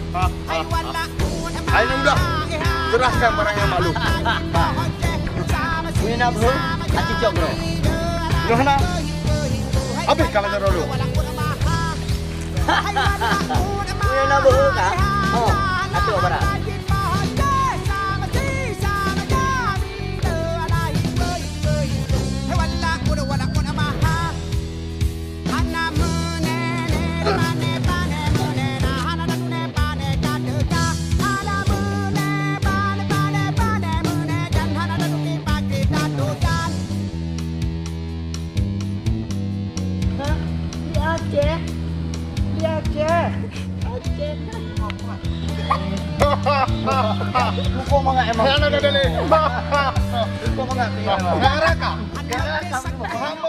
Ayo udah, serahkan barang yang maklum. Punya nak bro, hati cok bro. Yohana, habis kalau dulu. Punya nak bro kah? Oh, hati apa dah? Lupa mangat emang. Mana dah ni? Lupa mangat. Garaka. Garaka.